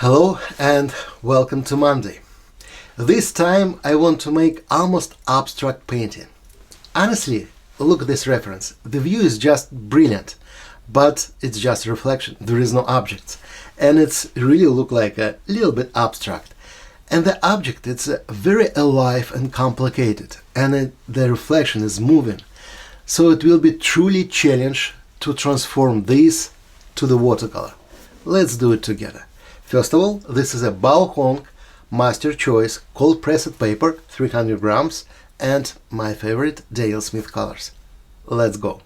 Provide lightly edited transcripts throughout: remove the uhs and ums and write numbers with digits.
Hello and welcome to Monday. This time I want to make almost abstract painting. Honestly, look at this reference. The view is just brilliant, but it's just reflection. There is no objects. And it's really look like a little bit abstract. And the object it's very alive and complicated, and the reflection is moving. So it will be truly challenge to transform this to the watercolor. Let's do it together. First of all, this is a Bao Hong Master Choice cold pressed paper, 300 grams, and my favorite Daniel Smith colors. Let's go.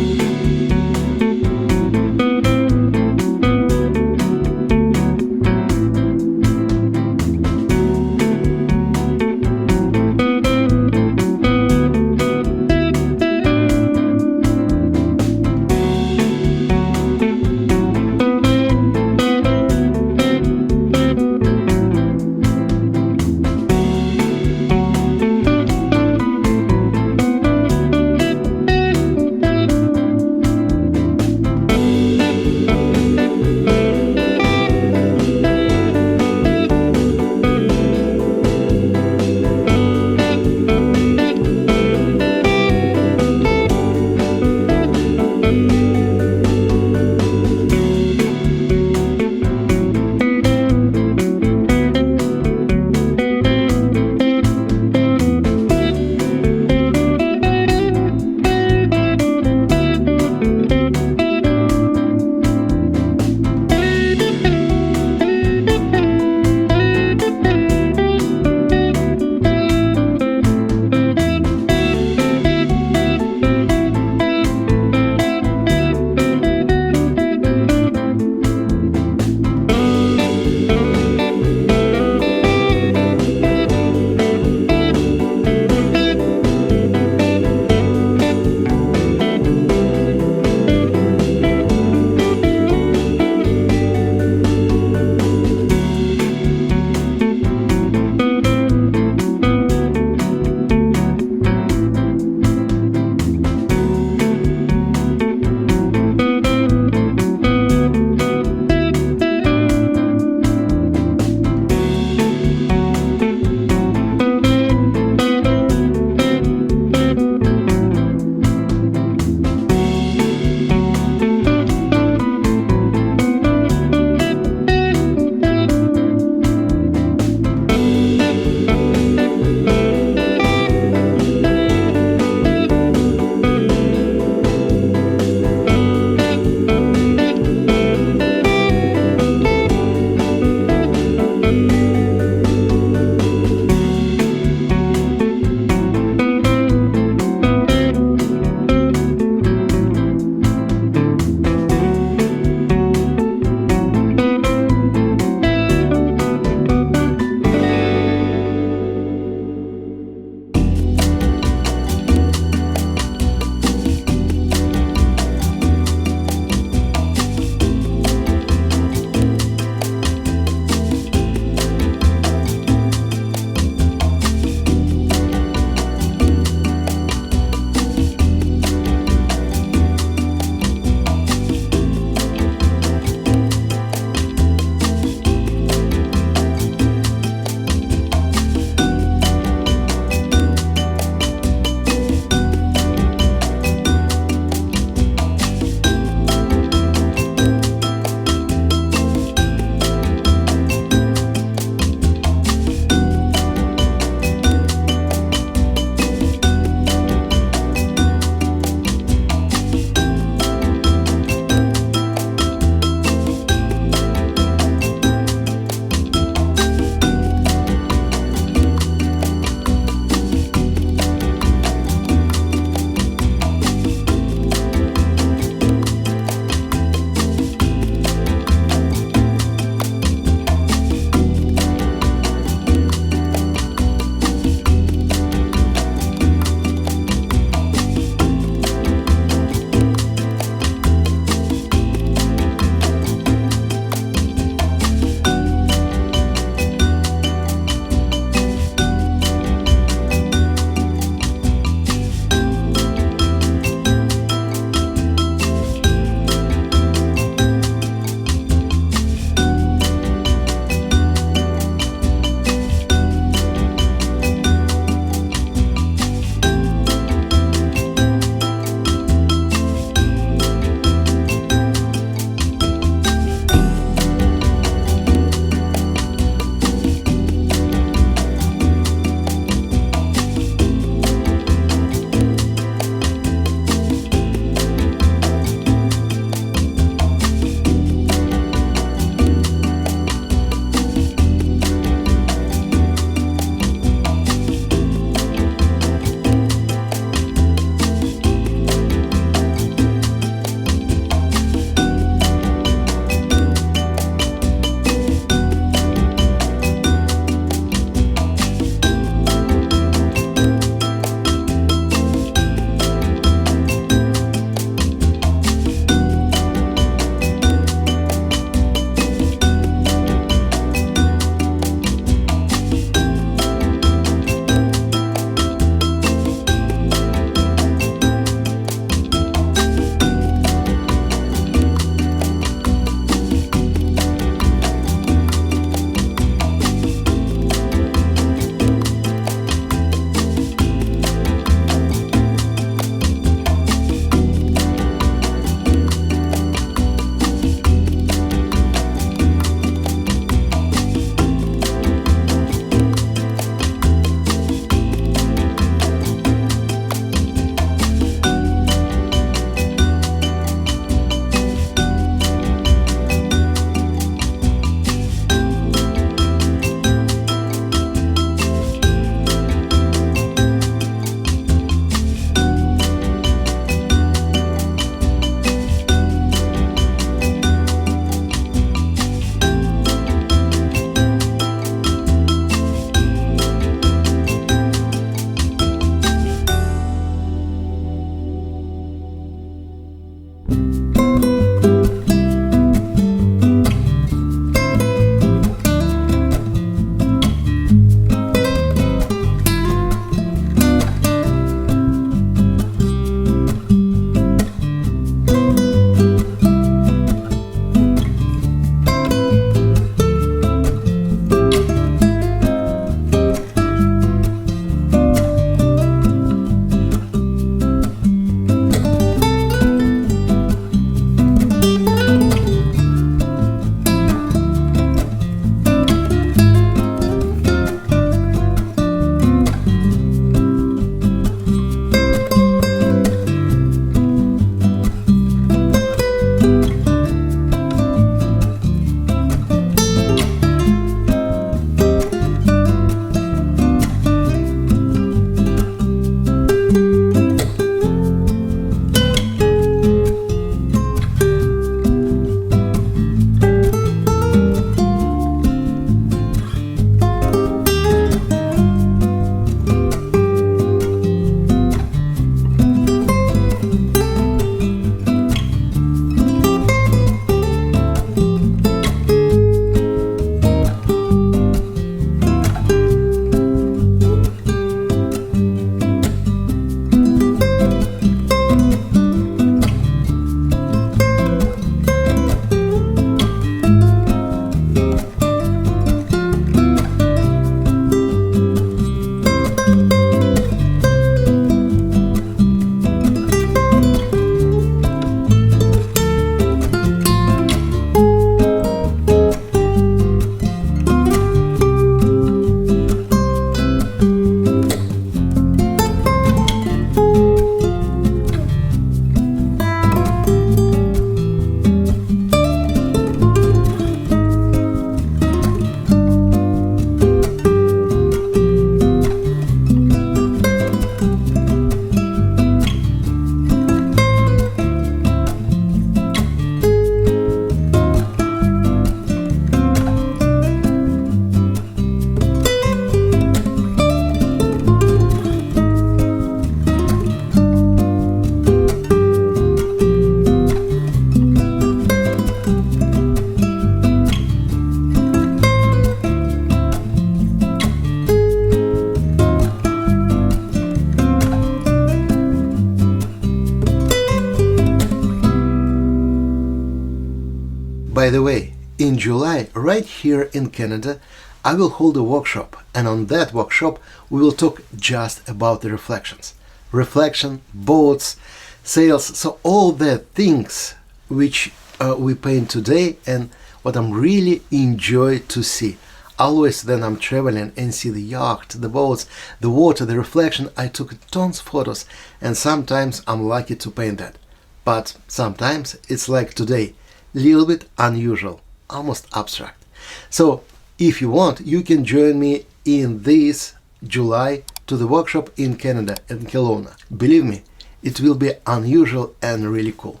By the way, in July, right here in Canada, I will hold a workshop, and on that workshop we will talk just about the reflections. Reflection, boats, sails, so all the things which we paint today and what I'm really enjoy to see. Always then I'm traveling and see the yacht, the boats, the water, the reflection. I took tons of photos and sometimes I'm lucky to paint that. But sometimes it's like today, little bit unusual, almost abstract. So if you want, you can join me in this July to the workshop in Canada, in Kelowna. Believe me, it will be unusual and really cool.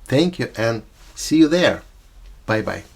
Thank you and see you there. Bye bye.